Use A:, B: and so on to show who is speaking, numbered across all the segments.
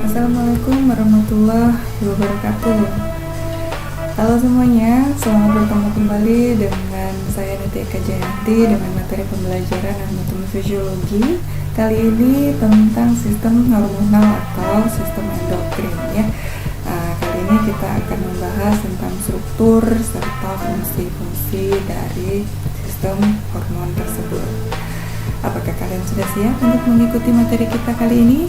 A: Assalamualaikum warahmatullahi wabarakatuh. Halo semuanya, selamat bertemu kembali dengan saya Niti Eka Jayanti dengan materi pembelajaran anatomi fisiologi. Kali ini tentang sistem hormonal atau sistem endokrin ya. Kali ini kita akan membahas tentang struktur serta fungsi-fungsi dari sistem hormon tersebut. Apakah kalian sudah siap untuk mengikuti materi kita kali ini?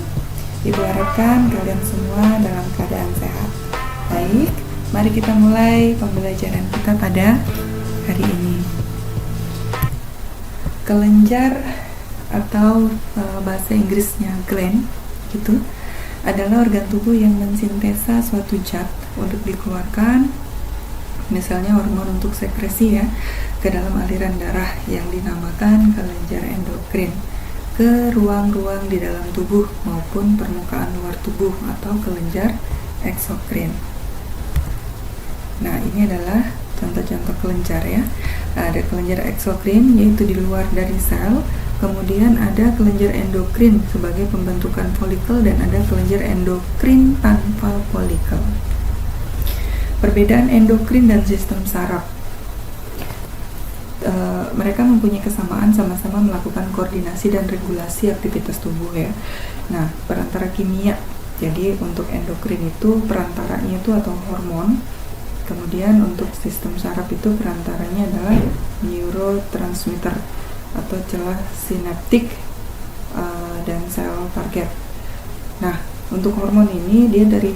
A: Ibu harapkan kalian semua dalam keadaan sehat. Baik, mari kita mulai pembelajaran kita pada hari ini. Kelenjar atau bahasa Inggrisnya gland gitu adalah organ tubuh yang mensintesa suatu zat untuk dikeluarkan, misalnya hormon untuk sekresi ya, ke dalam aliran darah yang dinamakan kelenjar endokrin ke ruang-ruang di dalam tubuh maupun permukaan luar tubuh atau kelenjar eksokrin. Nah, ini adalah contoh-contoh kelenjar ya. Ada kelenjar eksokrin yaitu di luar dari sel, kemudian ada kelenjar endokrin sebagai pembentukan folikel dan ada kelenjar endokrin tanpa folikel. Perbedaan endokrin dan sistem saraf. Mereka mempunyai kesamaan, sama-sama melakukan koordinasi dan regulasi aktivitas tubuh ya. Nah, perantara kimia. Jadi untuk endokrin itu perantaranya itu atau hormon. Kemudian untuk sistem saraf itu perantaranya adalah neurotransmitter atau celah sinaptik dan sel target. Nah, untuk hormon ini dia dari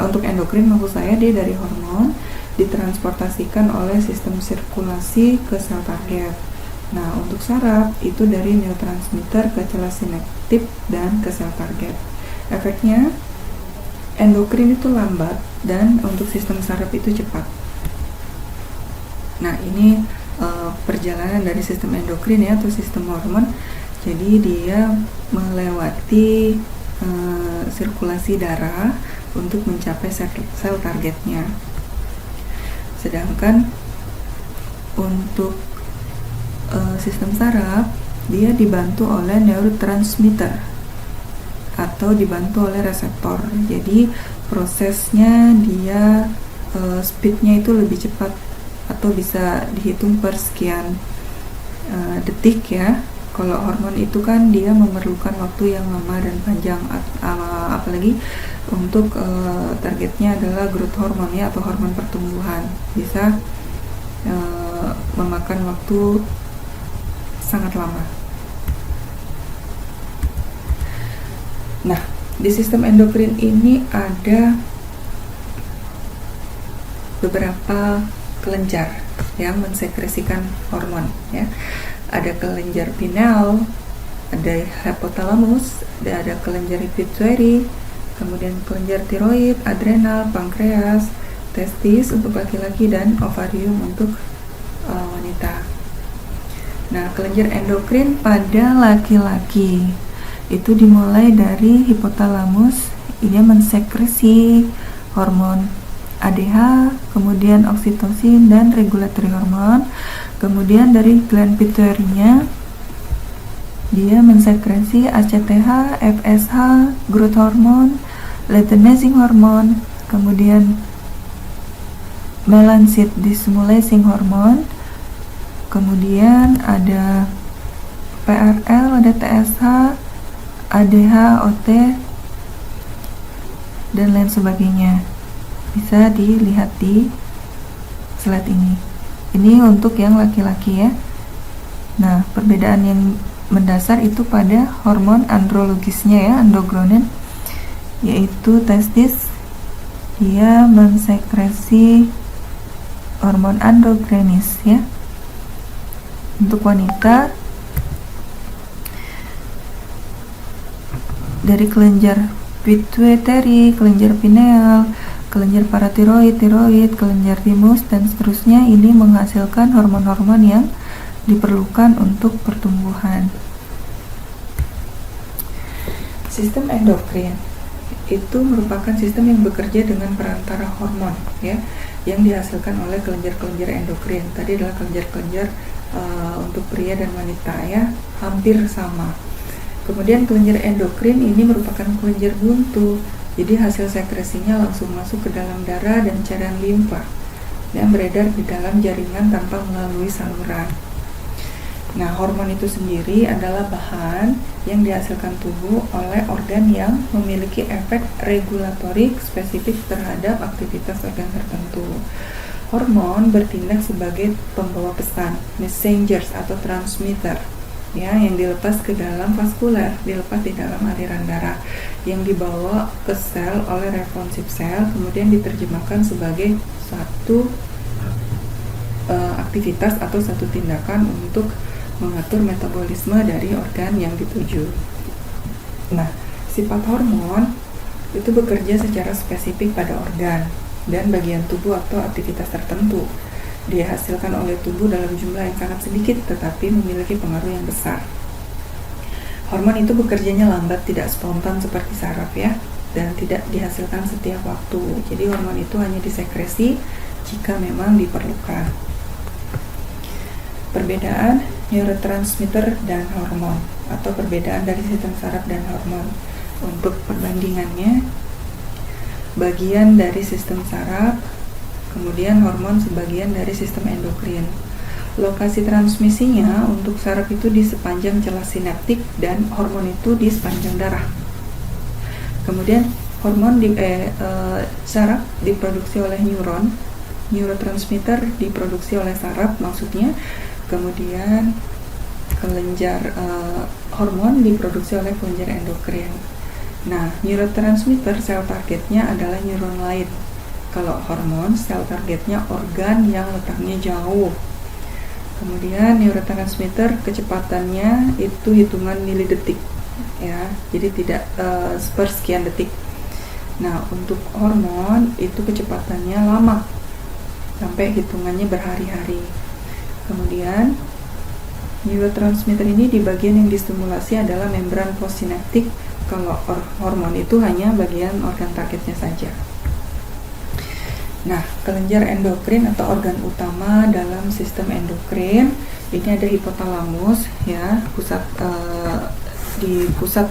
A: untuk endokrin maksud saya dia dari hormon ditransportasikan oleh sistem sirkulasi ke sel target. Nah, untuk saraf itu dari neurotransmitter ke celah sinaptik dan ke sel target. Efeknya endokrin itu lambat dan untuk sistem saraf itu cepat. Nah, ini perjalanan dari sistem endokrin ya atau sistem hormon. Jadi dia melewati sirkulasi darah untuk mencapai sel targetnya. Sedangkan untuk sistem saraf dia dibantu oleh neurotransmitter atau dibantu oleh reseptor. Jadi prosesnya dia speednya itu lebih cepat atau bisa dihitung per sekian detik ya. Kalau hormon itu kan dia memerlukan waktu yang lama dan panjang, apalagi untuk targetnya adalah growth hormone ya atau hormon pertumbuhan, bisa memakan waktu sangat lama. Nah, di sistem endokrin ini ada beberapa kelenjar yang mensekresikan hormon ya. Ada kelenjar pineal, ada hypothalamus, ada kelenjar pituitary, kemudian kelenjar tiroid, adrenal, pankreas, testis untuk laki-laki dan ovarium untuk wanita. Nah, kelenjar endokrin pada laki-laki itu dimulai dari hipotalamus, ini mensekresi hormon ADH, kemudian oksitosin dan regulatory hormon. Kemudian dari gland pituitary-nya dia mensekresi ACTH, FSH, growth hormone, luteinizing hormone, kemudian melancyte stimulating hormone, kemudian ada PRL, ada TSH, ADH, OT, dan lain sebagainya. Bisa dilihat di slide ini. Ini untuk yang laki-laki ya. Nah, perbedaan yang mendasar itu pada hormon andrologisnya ya, androgenin, yaitu testis dia mensekresi hormon androgenis ya. Untuk wanita dari kelenjar pituitary, kelenjar pineal, kelenjar paratiroid, tiroid, kelenjar timus dan seterusnya, ini menghasilkan hormon-hormon yang diperlukan untuk pertumbuhan. Sistem endokrin itu merupakan sistem yang bekerja dengan perantara hormon ya, yang dihasilkan oleh kelenjar-kelenjar endokrin. Tadi adalah kelenjar-kelenjar untuk pria dan wanita ya, hampir sama. Kemudian kelenjar endokrin ini merupakan kelenjar buntu Jadi hasil sekresinya langsung masuk ke dalam darah dan cairan limfa dan beredar di dalam jaringan tanpa melalui saluran. Nah, hormon itu sendiri adalah bahan yang dihasilkan tubuh oleh organ yang memiliki efek regulatorik spesifik terhadap aktivitas organ tertentu. Hormon bertindak sebagai pembawa pesan, messengers atau transmitter, ya, yang dilepas ke dalam vaskuler, dilepas di dalam aliran darah, yang dibawa ke sel oleh responsif sel, kemudian diterjemahkan sebagai satu aktivitas atau satu tindakan untuk mengatur metabolisme dari organ yang dituju. Nah, sifat hormon itu bekerja secara spesifik pada organ dan bagian tubuh atau aktivitas tertentu. Dihasilkan oleh tubuh dalam jumlah yang sangat sedikit tetapi memiliki pengaruh yang besar. Hormon itu bekerjanya lambat, tidak spontan seperti saraf ya, dan tidak dihasilkan setiap waktu. Jadi hormon itu hanya disekresi jika memang diperlukan. Perbedaan neurotransmitter dan hormon, atau perbedaan dari sistem saraf dan hormon. Untuk perbandingannya, bagian dari sistem saraf, kemudian hormon sebagian dari sistem endokrin. Lokasi transmisinya untuk saraf itu di sepanjang celah sinaptik dan hormon itu di sepanjang darah. Kemudian hormon saraf diproduksi oleh neuron, neurotransmitter diproduksi oleh saraf maksudnya. Kemudian kelenjar hormon diproduksi oleh kelenjar endokrin. Nah, neurotransmitter sel targetnya adalah neuron lain. Kalau hormon sel targetnya organ yang letaknya jauh. Kemudian neurotransmitter kecepatannya itu hitungan milidetik, ya. Jadi tidak per sekian detik. Nah, untuk hormon itu kecepatannya lama, sampai hitungannya berhari-hari. Kemudian neurotransmitter ini di bagian yang distimulasi adalah membran postsinaptik. Kalau hormon itu hanya bagian organ targetnya saja. Nah, kelenjar endokrin atau organ utama dalam sistem endokrin ini ada hipotalamus, ya, di pusat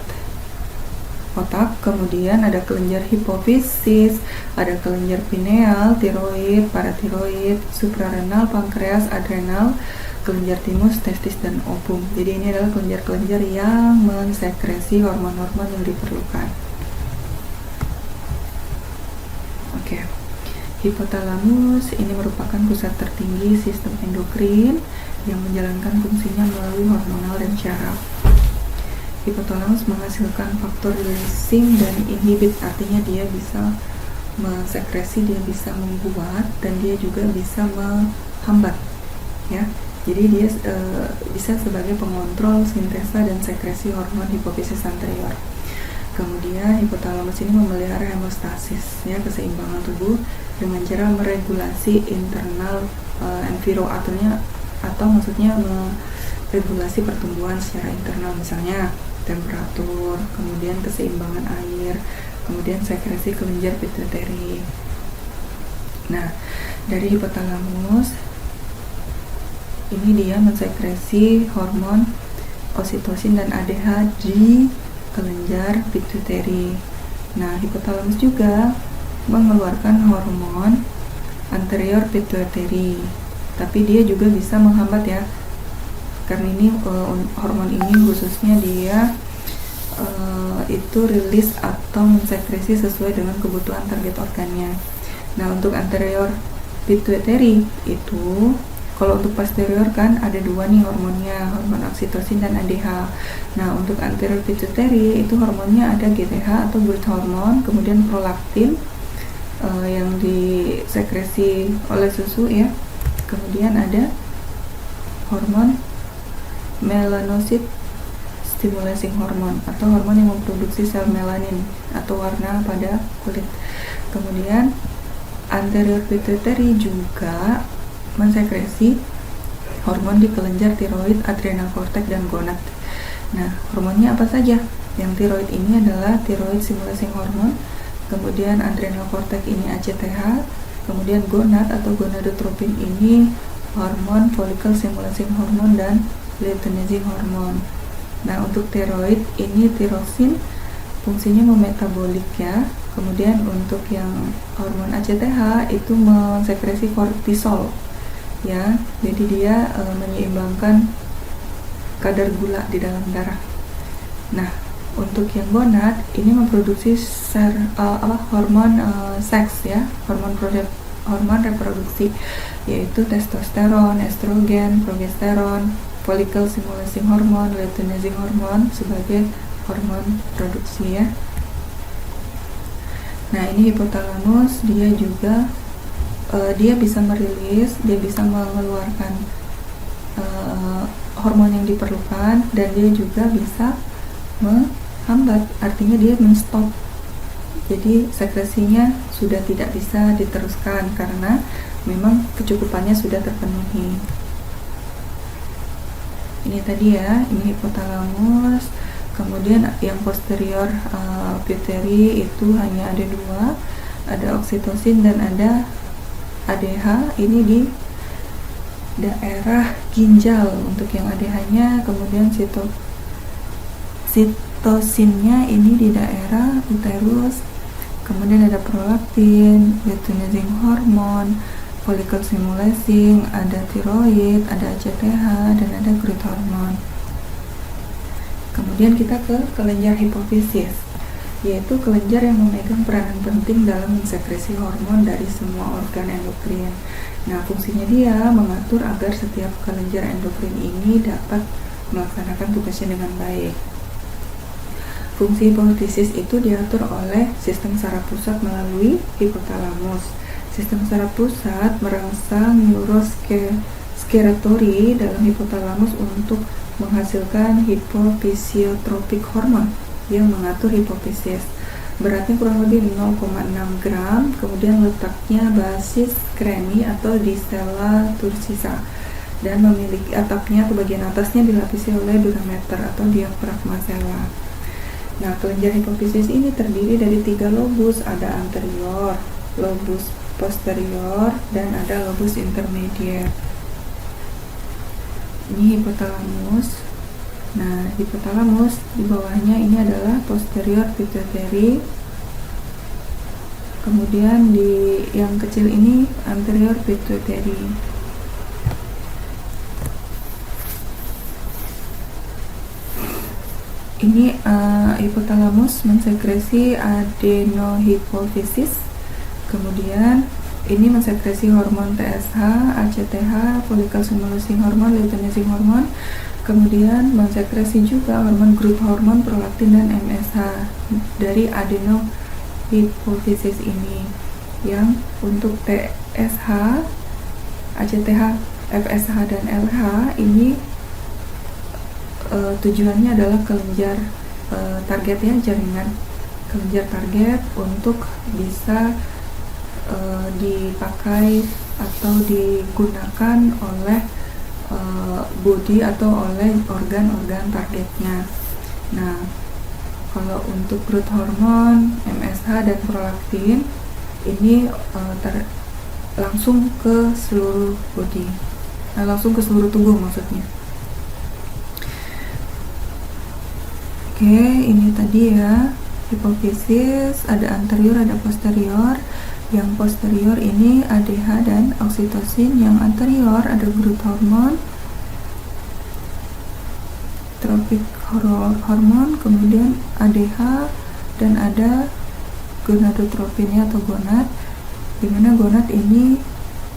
A: otak. Kemudian ada kelenjar hipofisis, ada kelenjar pineal, tiroid, paratiroid, suprarenal, pankreas, adrenal, kelenjar timus, testis, dan ovum. Jadi ini adalah kelenjar-kelenjar yang mensekresi hormon-hormon yang diperlukan. Oke. Hipotalamus ini merupakan pusat tertinggi sistem endokrin yang menjalankan fungsinya melalui hormonal dan syaraf. Hipotalamus menghasilkan faktor releasing dan inhibit, artinya dia bisa mensekresi, dia bisa membuat, dan dia juga bisa menghambat, ya. Jadi dia bisa sebagai pengontrol sintesa dan sekresi hormon hipofisis anterior. Kemudian hipotalamus ini memelihara hemostasis, ya, keseimbangan tubuh dengan cara meregulasi internal atau maksudnya meregulasi pertumbuhan secara internal, misalnya temperatur, kemudian keseimbangan air, kemudian sekresi kelenjar pituitari. Nah, dari hipotalamus ini dia mensekresi hormon oksitosin dan ADH di kelenjar pituitari. Nah, hipotalamus juga mengeluarkan hormon anterior pituitary, tapi dia juga bisa menghambat, ya, karena ini hormon ini khususnya dia itu rilis atau mensekresi sesuai dengan kebutuhan target organnya. Nah, untuk anterior pituitary itu, kalau untuk posterior kan ada dua nih hormonnya, hormon oksitosin dan ADH. Nah, untuk anterior pituitary itu hormonnya ada GTH atau growth hormone, kemudian prolaktin yang disekresi oleh susu, ya. Kemudian ada hormon melanocyte stimulating hormone atau hormon yang memproduksi sel melanin atau warna pada kulit. Kemudian anterior pituitary juga mensekresi hormon di kelenjar tiroid, adrenal cortex, dan gonad. Nah, hormonnya apa saja? Yang tiroid ini adalah thyroid stimulating hormone, kemudian adrenal cortex ini ACTH, kemudian gonad atau gonadotropin ini hormon follicle stimulating hormone dan luteinizing hormone. Nah, untuk tiroid ini tirosin fungsinya memetabolik, ya, Kemudian untuk yang hormon ACTH itu mensekresi kortisol, ya. Jadi dia menyeimbangkan kadar gula di dalam darah. Nah, untuk yang gonad ini memproduksi hormon seks, ya, hormon reproduksi, yaitu testosteron, estrogen, progesteron, follicle stimulating hormone, luteinizing hormone sebagai hormon produksi, ya. Nah, ini hipotalamus, dia juga dia bisa merilis, dia bisa mengeluarkan hormon yang diperlukan, dan dia juga bisa menghambat, artinya dia men-stop. Jadi sekresinya sudah tidak bisa diteruskan karena memang kecukupannya sudah terpenuhi. Ini tadi, ya, ini hipotalamus. Kemudian yang posterior pituitary itu hanya ada 2, ada oksitosin dan ada ADH, ini di daerah ginjal untuk yang ADH-nya. Kemudian sitosinnya ini di daerah uterus. Kemudian ada prolaktin, luteinizing hormone, follicle stimulating, ada tiroid, ada ACTH, dan ada growth hormone. Kemudian kita ke kelenjar hipofisis, yaitu kelenjar yang memegang peranan penting dalam mensekresi hormon dari semua organ endokrin. Nah, fungsinya dia mengatur agar setiap kelenjar endokrin ini dapat melaksanakan tugasnya dengan baik. Fungsi hipofisis itu diatur oleh sistem saraf pusat melalui hipotalamus. Sistem saraf pusat merangsang neuroskeletori dalam hipotalamus untuk menghasilkan hipofisiotropik hormon yang mengatur hipofisis. Beratnya kurang lebih 0,6 gram, kemudian letaknya basis kremi atau di sella tursisa, dan memiliki atapnya atau bagian atasnya dilapisi oleh durameter atau diafragma sella. Nah, kelenjar hipofisis ini terdiri dari 3 lobus, ada anterior, lobus posterior, dan ada lobus intermediate. Ini hipotalamus. Nah, hipotalamus di bawahnya ini adalah posterior pituitary. Kemudian di yang kecil ini anterior pituitary. Ini hipotalamus mensekresi adenohipofisis. Kemudian ini mensekresi hormon TSH, ACTH, follicle stimulating hormone, luteinizing hormone. Kemudian mensekresi juga hormon growth hormone, prolaktin, dan MSH dari adenohipofisis ini. Yang untuk TSH, ACTH, FSH, dan LH ini tujuannya adalah kelenjar target, ya, jaringan kelenjar target untuk bisa dipakai atau digunakan oleh body atau oleh organ-organ targetnya. Nah, kalau untuk growth hormone, MSH, dan prolaktin ini langsung ke seluruh body, langsung ke seluruh tubuh maksudnya. Oke, ini tadi, ya, hipofisis, ada anterior, ada posterior. Yang posterior ini ADH dan oksitosin, yang anterior ada growth hormone, trophic hormone, kemudian ADH, dan ada gonadotropinnya atau gonad, di mana gonad ini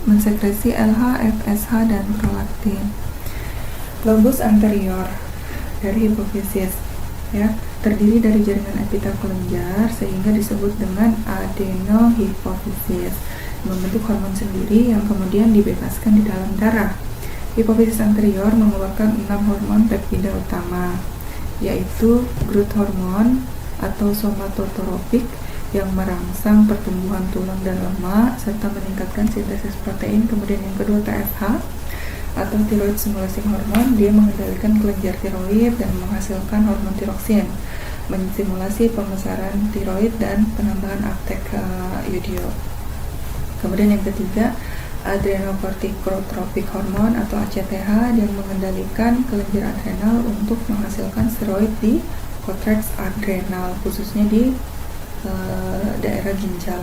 A: mensekresi LH, FSH, dan prolaktin. Lobus anterior dari hipofisis, ya, terdiri dari jaringan epitel kelenjar sehingga disebut dengan adenohipofisis, membentuk hormon sendiri yang kemudian dibebaskan di dalam darah. Hipofisis anterior mengeluarkan 6 hormon peptida utama, yaitu growth hormone atau somatotropik yang merangsang pertumbuhan tulang dan lemak serta meningkatkan sintesis protein. Kemudian yang kedua TSH atau thyroid stimulating hormone, dia mengendalikan kelenjar tiroid dan menghasilkan hormon tiroksin, menstimulasi pembesaran tiroid dan penambahan uptake iodio. Kemudian yang ketiga adrenocorticotropic hormone atau ACTH yang mengendalikan kelenjar adrenal untuk menghasilkan steroid di cortex adrenal, khususnya di daerah ginjal.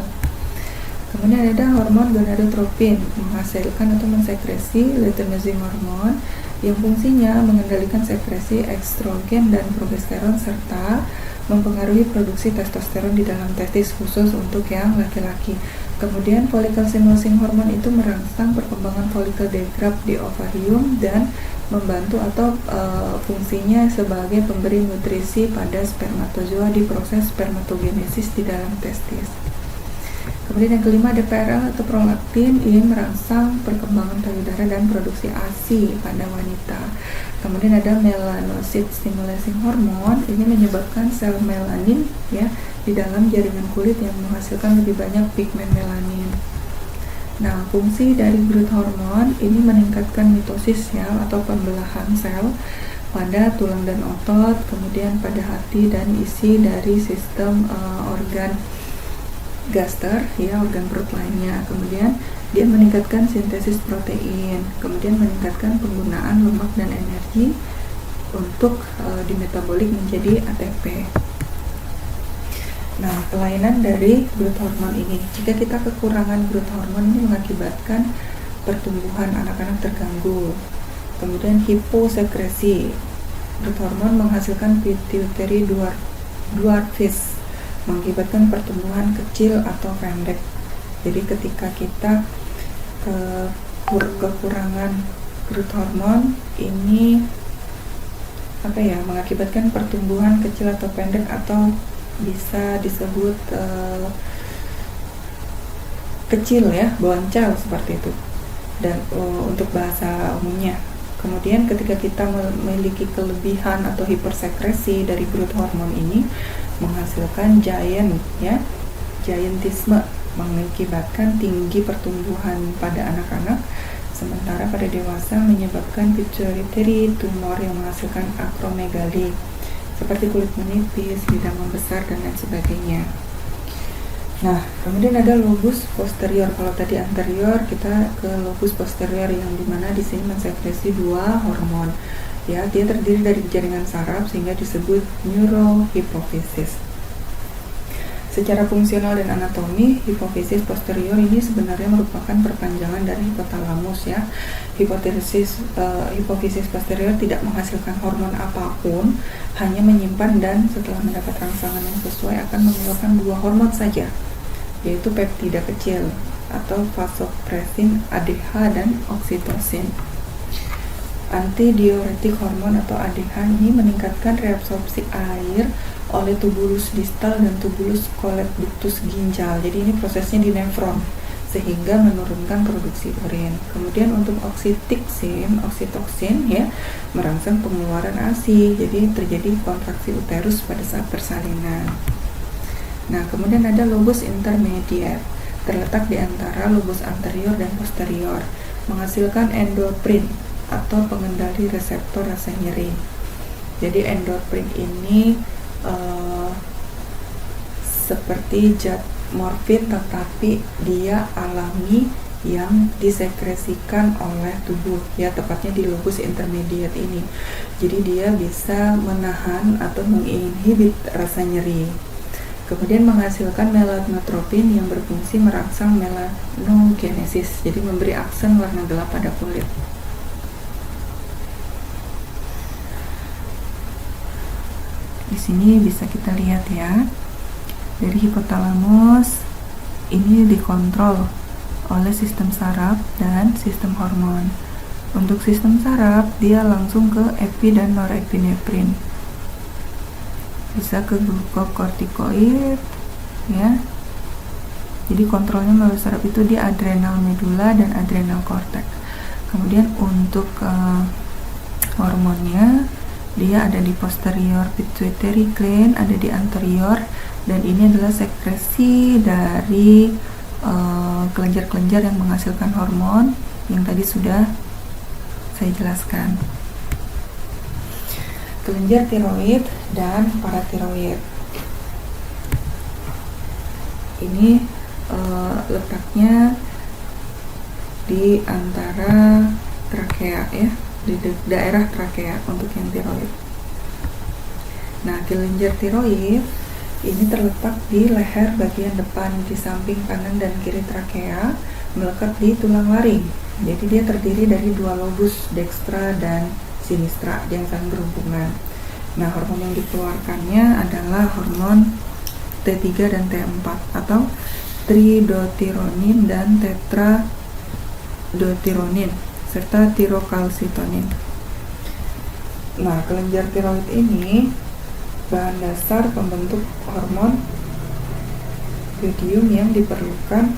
A: Kemudian ada hormon gonadotropin, menghasilkan atau mensekresi luteinizing hormon yang fungsinya mengendalikan sekresi estrogen dan progesteron serta mempengaruhi produksi testosteron di dalam testis, khusus untuk yang laki-laki. Kemudian follicle stimulating hormone itu merangsang perkembangan follicle digrap di ovarium dan membantu atau fungsinya sebagai pemberi nutrisi pada spermatozoa di proses spermatogenesis di dalam testis. Kemudian yang kelima ada PRL atau prolaktin, ini merangsang perkembangan payudara dan produksi ASI pada wanita. Kemudian ada melanocyte stimulating hormone, ini menyebabkan sel melanin ya di dalam jaringan kulit yang menghasilkan lebih banyak pigmen melanin. Nah, fungsi dari growth hormone ini meningkatkan mitosis sel atau pembelahan sel pada tulang dan otot, kemudian pada hati dan isi dari sistem organ gaster ya, organ perut lainnya. Kemudian dia meningkatkan sintesis protein, kemudian meningkatkan penggunaan lemak dan energi untuk dimetabolik menjadi ATP. Nah, kelainan dari growth hormone ini, jika kita kekurangan growth hormone ini mengakibatkan pertumbuhan anak-anak terganggu. Kemudian hiposekresi, growth hormone menghasilkan pituitary dwarfism, mengakibatkan pertumbuhan kecil atau pendek. Jadi ketika kita kekurangan growth hormone ini mengakibatkan pertumbuhan kecil atau pendek, atau bisa disebut kecil ya, boncel seperti itu, dan untuk bahasa umumnya. Kemudian ketika kita memiliki kelebihan atau hipersekresi dari growth hormone ini menghasilkan giantisme, mengakibatkan tinggi pertumbuhan pada anak-anak, sementara pada dewasa menyebabkan pituitary tumor yang menghasilkan akromegali seperti kulit menipis, bidang membesar, dan lain sebagainya. Nah, kemudian ada lobus posterior. Kalau tadi anterior, kita ke lobus posterior yang dimana di sini mensekresi dua hormon. Ya, dia terdiri dari jaringan saraf sehingga disebut neurohipofisis. Secara fungsional dan anatomi, hipofisis posterior ini sebenarnya merupakan perpanjangan dari hipotalamus ya. Hipofisis posterior tidak menghasilkan hormon apapun, hanya menyimpan dan setelah mendapat rangsangan yang sesuai akan mengeluarkan dua hormon saja, yaitu peptida kecil atau vasopressin, ADH, dan oksitosin. Antidiuretik hormon atau ADH ini meningkatkan reabsorpsi air oleh tubulus distal dan tubulus colectus ginjal. Jadi ini prosesnya di nefron sehingga menurunkan produksi urin. Kemudian untuk oksitoksin ya, merangsang pengeluaran ASI. Jadi terjadi kontraksi uterus pada saat persalinan. Nah, kemudian ada lobus intermediate, terletak di antara lobus anterior dan posterior, menghasilkan endorfin atau pengendali reseptor rasa nyeri. Jadi endorfin ini seperti zat morfin, tetapi dia alami yang disekresikan oleh tubuh ya, tepatnya di lobus intermediate ini. Jadi dia bisa menahan atau menginhibit rasa nyeri. Kemudian menghasilkan melanotropin yang berfungsi merangsang melanogenesis, jadi memberi aksen warna gelap pada kulit. Di sini bisa kita lihat ya, dari hipotalamus ini dikontrol oleh sistem saraf dan sistem hormon. Untuk sistem saraf dia langsung ke epi dan norepinefrin, bisa ke glukokortikoid ya. Jadi kontrolnya melalui saraf itu di adrenal medula dan adrenal cortex. Kemudian untuk hormonnya dia ada di posterior pituitary gland, ada di anterior, dan ini adalah sekresi dari kelenjar-kelenjar yang menghasilkan hormon yang tadi sudah saya jelaskan. Kelenjar tiroid dan paratiroid ini letaknya di antara trakea ya, di daerah trakea untuk yang tiroid. Nah, kelenjar tiroid Ini terletak di leher bagian depan di samping kanan dan kiri trakea, melekat di tulang laring. Jadi dia terdiri dari dua lobus, dextra dan sinistra yang saling berhubungan. Nah, hormon yang dikeluarkannya adalah hormon T3 dan T4 atau tridotironin dan tetradotironin serta tirokalsitonin. Nah, kelenjar tiroid ini bahan dasar pembentuk hormon yodium yang diperlukan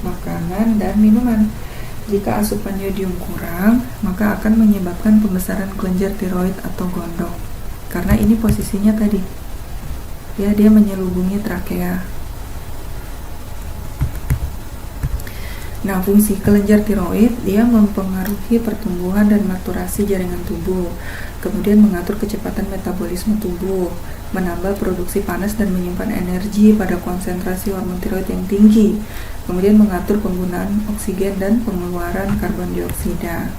A: makanan dan minuman. Jika asupan yodium kurang, maka akan menyebabkan pembesaran kelenjar tiroid atau gondok. Karena ini posisinya tadi, ya, dia menyelubungi trakea. Nah, fungsi kelenjar tiroid, dia mempengaruhi pertumbuhan dan maturasi jaringan tubuh, kemudian mengatur kecepatan metabolisme tubuh, menambah produksi panas dan menyimpan energi pada konsentrasi hormon tiroid yang tinggi, kemudian mengatur penggunaan oksigen dan pengeluaran karbon dioksida.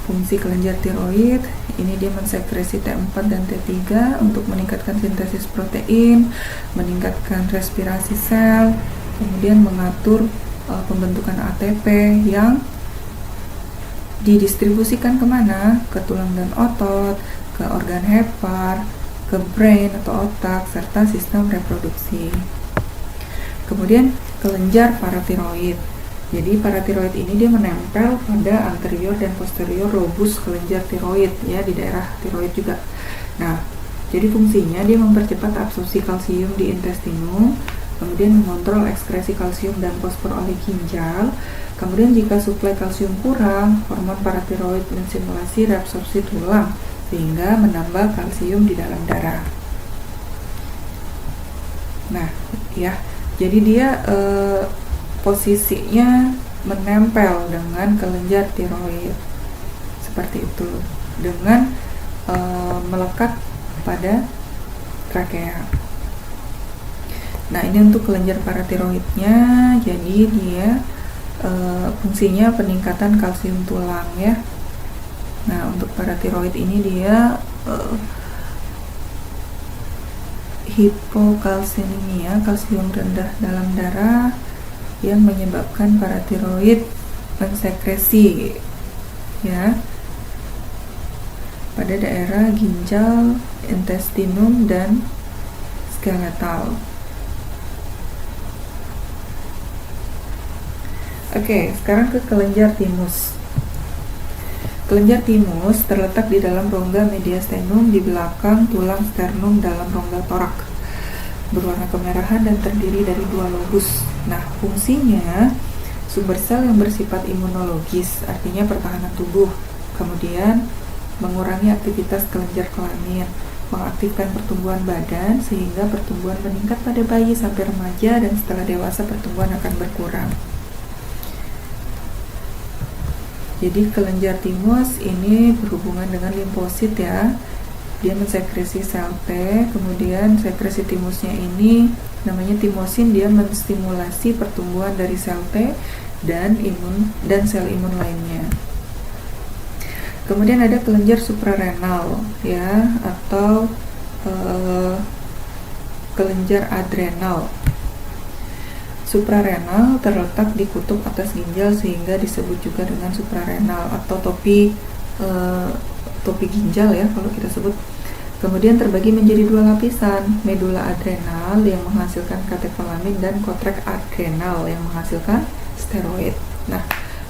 A: Fungsi kelenjar tiroid, ini dia mensekresi T4 dan T3 untuk meningkatkan sintesis protein, meningkatkan respirasi sel, kemudian mengatur pembentukan ATP yang didistribusikan kemana? Ke tulang dan otot, ke organ hepar, ke brain atau otak, serta sistem reproduksi. Kemudian kelenjar paratiroid. Jadi paratiroid ini dia menempel pada anterior dan posterior lobus kelenjar tiroid, ya, di daerah tiroid juga. Nah, jadi fungsinya dia mempercepat absorpsi kalsium di intestinum, kemudian mengontrol ekskresi kalsium dan fosfor oleh ginjal. Kemudian jika suplai kalsium kurang, hormon paratiroid menstimulasi reabsorpsi tulang sehingga menambah kalsium di dalam darah. Nah, ya, jadi dia posisinya menempel dengan kelenjar tiroid seperti itu, dengan melekat pada trakea. Nah, ini untuk kelenjar paratiroidnya, jadi dia fungsinya peningkatan kalsium tulang, ya. Nah, untuk paratiroid ini dia hipokalsinemia, kalsium rendah dalam darah, yang menyebabkan paratiroid mensekresi, ya, pada daerah ginjal, intestinum, dan skeletal. Oke, sekarang ke kelenjar timus. Kelenjar timus terletak di dalam rongga mediastinum di belakang tulang sternum dalam rongga torak. Berwarna kemerahan dan terdiri dari dua lobus. Nah, fungsinya sumber sel yang bersifat imunologis, artinya pertahanan tubuh. Kemudian mengurangi aktivitas kelenjar kelamin, mengaktifkan pertumbuhan badan sehingga pertumbuhan meningkat pada bayi sampai remaja, dan setelah dewasa pertumbuhan akan berkurang. Jadi kelenjar timus ini berhubungan dengan limfosit, ya. Dia mensekresi sel T, kemudian sekresi timusnya ini namanya timosin, dia menstimulasi pertumbuhan dari sel T dan sel imun lainnya. Kemudian ada kelenjar suprarenal, ya, atau kelenjar adrenal. Suprarenal terletak di kutub atas ginjal sehingga disebut juga dengan suprarenal atau topi ginjal, ya, kalau kita sebut. Kemudian terbagi menjadi dua lapisan, medula adrenal yang menghasilkan katekolamin dan kotrek adrenal yang menghasilkan steroid. Nah,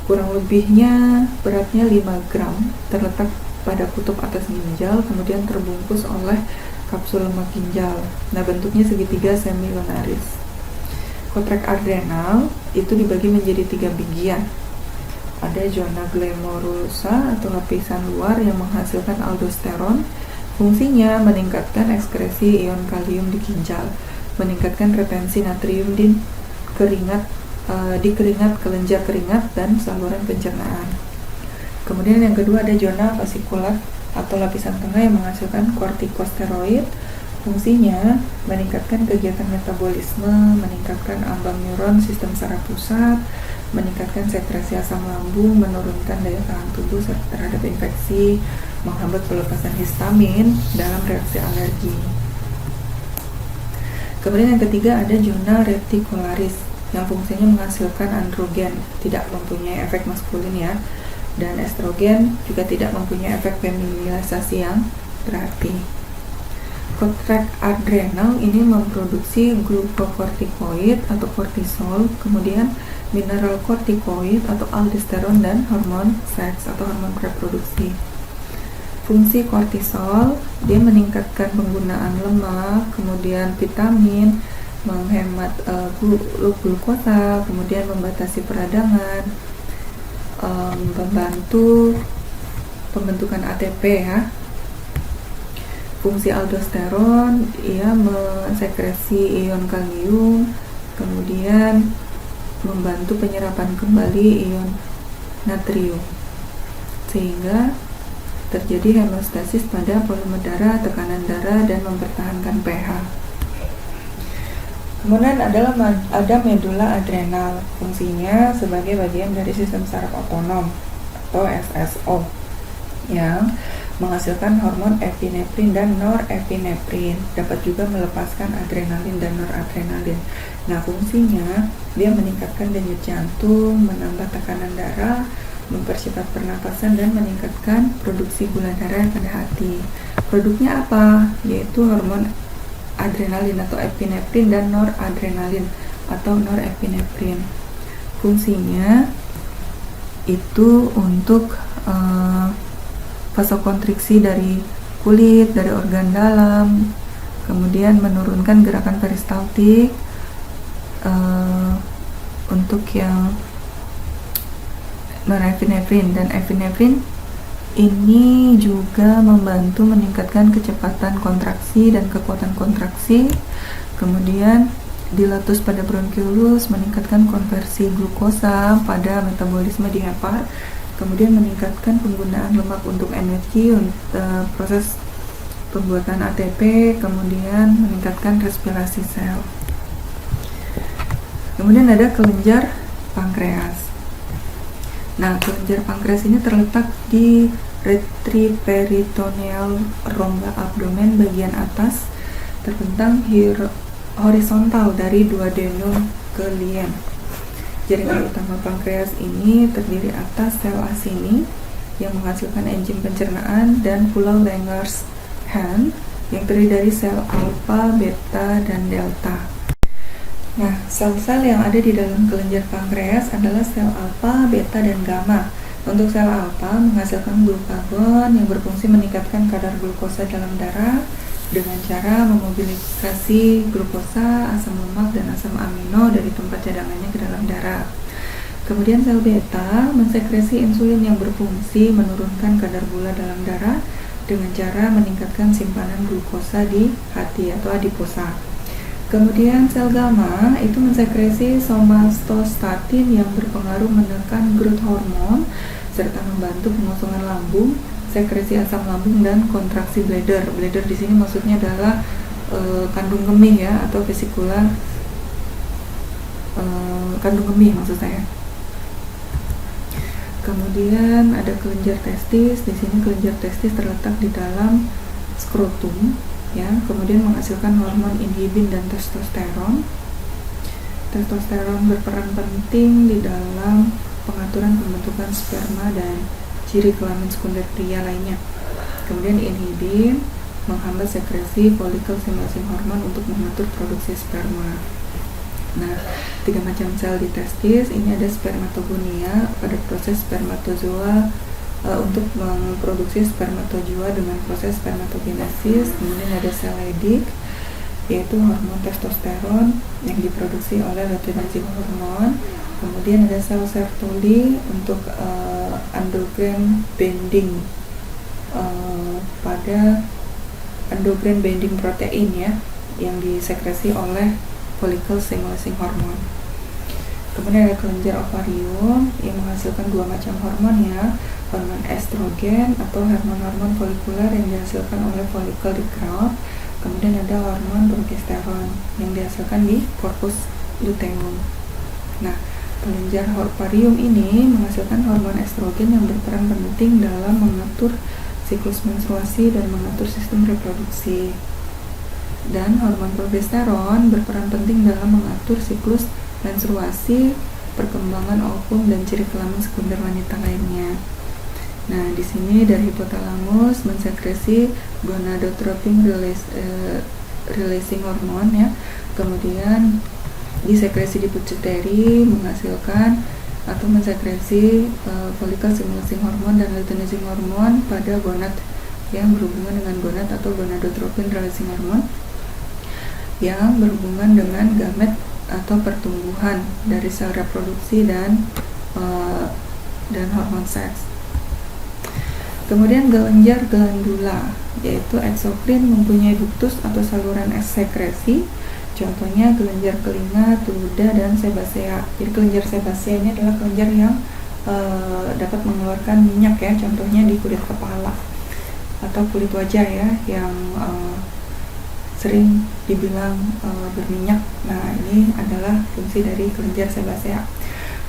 A: kurang lebihnya beratnya 5 gram, terletak pada kutub atas ginjal, kemudian terbungkus oleh kapsul lemak ginjal. Nah, bentuknya segitiga semilunaris. Kotrek adrenal itu dibagi menjadi 3 bagian. Ada zona glomerulosa atau lapisan luar yang menghasilkan aldosteron. Fungsinya meningkatkan ekskresi ion kalium di ginjal, meningkatkan retensi natrium di keringat, kelenjar keringat dan saluran pencernaan. Kemudian yang kedua ada zona fasikular atau lapisan tengah yang menghasilkan kortikosteroid. Fungsinya meningkatkan kegiatan metabolisme, meningkatkan ambang neuron sistem saraf pusat, meningkatkan sekresi asam lambung, menurunkan daya tahan tubuh terhadap infeksi, menghambat pelepasan histamin dalam reaksi alergi. Kemudian yang ketiga ada zona reticularis yang fungsinya menghasilkan androgen, tidak mempunyai efek maskulin ya, dan estrogen juga tidak mempunyai efek feminilisasi yang berarti. Kontrakt adrenal ini memproduksi glukokortikoid atau kortisol, kemudian mineral kortikoid atau aldosteron, dan hormon seks atau hormon reproduksi. Fungsi kortisol, dia meningkatkan penggunaan lemak, kemudian vitamin, menghemat glukosa, kemudian membatasi peradangan, membantu pembentukan ATP ya. Fungsi aldosteron, ia mensekresi ion kalium, kemudian membantu penyerapan kembali ion natrium, sehingga terjadi hemostasis pada volume darah, tekanan darah, dan mempertahankan pH. Kemudian ada medula adrenal, fungsinya sebagai bagian dari sistem saraf otonom atau SSO yang menghasilkan hormon epinefrin dan norepinefrin, dapat juga melepaskan adrenalin dan noradrenalin. Nah, fungsinya dia meningkatkan denyut jantung, menambah tekanan darah, mempercepat pernapasan, dan meningkatkan produksi gula darah pada hati. Produknya apa? Yaitu hormon adrenalin atau epinefrin dan noradrenalin atau norepinefrin. Fungsinya itu untuk vasokonstriksi dari kulit, dari organ dalam, kemudian menurunkan gerakan peristaltik. Untuk yang norepinefrin dan epinefrin ini juga membantu meningkatkan kecepatan kontraksi dan kekuatan kontraksi, kemudian dilatus pada bronkiolus, meningkatkan konversi glukosa pada metabolisme di hepar, kemudian meningkatkan penggunaan lemak untuk energi, untuk proses pembuatan ATP, kemudian meningkatkan respirasi sel. Kemudian ada kelenjar pankreas. Nah, kelenjar pankreas ini terletak di retroperitoneal rongga abdomen bagian atas, terbentang horizontal dari duodenum ke lien. Jaringan utama pankreas ini terdiri atas sel acini yang menghasilkan enzim pencernaan dan pulau Langerhans yang terdiri dari sel alfa, beta, dan delta. Nah, sel-sel yang ada di dalam kelenjar pankreas adalah sel alfa, beta, dan gamma. Untuk sel alfa menghasilkan glukagon yang berfungsi meningkatkan kadar glukosa dalam darah dengan cara memobilisasi glukosa, asam lemak, dan asam amino dari tempat cadangannya ke dalam darah. Kemudian sel beta mensekresi insulin yang berfungsi menurunkan kadar gula dalam darah dengan cara meningkatkan simpanan glukosa di hati atau adiposa. Kemudian sel gamma itu mensekresi somatostatin yang berpengaruh menekan growth hormone serta membantu pengosongan lambung, sekresi asam lambung, dan kontraksi bladder. Bladder di sini maksudnya adalah kandung kemih ya, atau vesikula kandung kemih maksud saya. Kemudian ada kelenjar testis. Di sini kelenjar testis terletak di dalam skrotum ya, kemudian menghasilkan hormon inhibin dan testosteron. Testosteron berperan penting di dalam pengaturan pembentukan sperma dan ciri kelamin sekunder pria lainnya. Kemudian inhibin menghambat sekresi folikel stimulating hormon untuk mengatur produksi sperma. Nah, 3 macam sel di testis ini ada spermatogonia pada proses spermatozoa untuk memproduksi spermatozoa dengan proses spermatogenesis. Kemudian ada sel Leydig yaitu hormon testosteron yang diproduksi oleh luteinizing hormone. Kemudian ada sel Sertoli untuk androgen binding pada androgen binding protein ya, yang disekresi oleh follicle stimulating hormone. Kemudian ada kelenjar ovarium yang menghasilkan 2 macam hormon ya, hormon estrogen atau hormon-hormon folikuler yang dihasilkan oleh folikel di Kraup, Kemudian ada hormon progesteron yang dihasilkan di korpus luteum. Nah, kelenjar ovarium ini menghasilkan hormon estrogen yang berperan penting dalam mengatur siklus menstruasi dan mengatur sistem reproduksi. Dan hormon progesteron berperan penting dalam mengatur siklus menstruasi, perkembangan ovum dan ciri kelamin sekunder wanita lainnya. Nah, di sini dari hipotalamus mensekresi gonadotropin releasing hormone ya. Kemudian disekresi di pituitary menghasilkan atau mensekresi follicle stimulating hormone dan luteinizing hormone pada gonad yang berhubungan dengan gonad atau gonadotropin releasing hormone yang berhubungan dengan gamet atau pertumbuhan dari sel reproduksi dan hormon seks. Kemudian kelenjar glandula yaitu eksokrin mempunyai duktus atau saluran sekresi. Contohnya kelenjar telinga, tubuda, dan sebasea. Jadi kelenjar sebasea ini adalah kelenjar yang dapat mengeluarkan minyak ya. Contohnya di kulit kepala atau kulit wajah ya, yang sering dibilang berminyak. Nah, ini adalah fungsi dari kelenjar sebasea.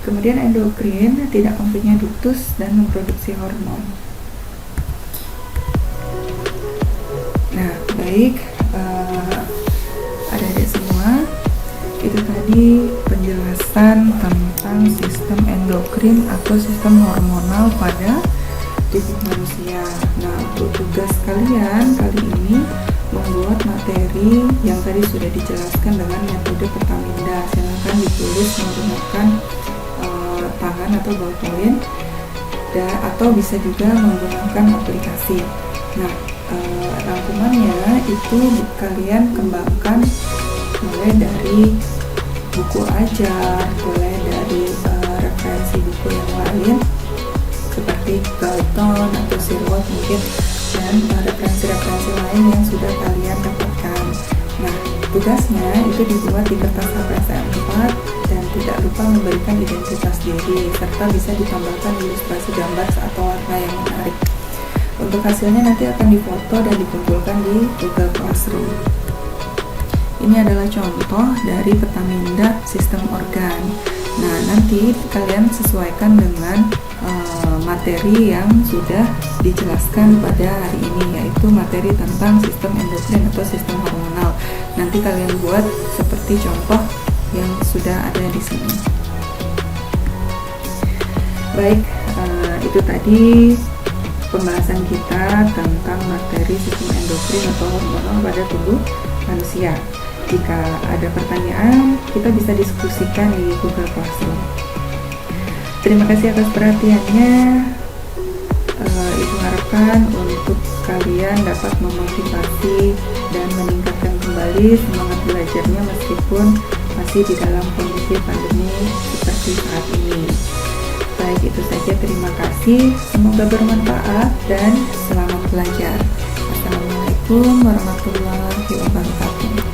A: Kemudian endokrin tidak mempunyai duktus dan memproduksi hormon. Nah, baik. Adik-adik semua, itu tadi penjelasan tentang sistem endokrin atau sistem hormonal pada tubuh manusia. Nah, untuk tugas kalian kali ini membuat materi yang tadi sudah dijelaskan dengan metode Pertaminda. Silakan ditulis menggunakan tangan atau ballpoint atau bisa juga menggunakan aplikasi. Nah, rangkumannya itu kalian kembangkan mulai dari buku ajar, mulai dari referensi buku yang lain seperti Galton atau Sirwat mungkin, dan referensi-referensi lain yang sudah kalian dapatkan. Nah, tugasnya itu dibuat di kertas HVS A4 dan tidak lupa memberikan identitas diri serta bisa ditambahkan ilustrasi gambar atau warna yang menarik. Untuk hasilnya nanti akan difoto dan dikumpulkan di Google Classroom. Ini adalah contoh dari Pertaminda sistem organ. Nah, nanti kalian sesuaikan dengan materi yang sudah dijelaskan pada hari ini, yaitu materi tentang sistem endokrin atau sistem hormonal. Nanti kalian buat seperti contoh yang sudah ada di sini. Baik, itu tadi pembahasan kita tentang materi sistem endokrin atau hormonal pada tubuh manusia. Jika ada pertanyaan, kita bisa diskusikan di Google Classroom. Terima kasih atas perhatiannya. Ibu harapkan untuk kalian dapat memotivasi dan meningkatkan kembali semangat belajarnya meskipun masih di dalam kondisi pandemi seperti saat ini. Baik, itu saja. Terima kasih. Semoga bermanfaat dan selamat belajar. Assalamualaikum warahmatullahi wabarakatuh.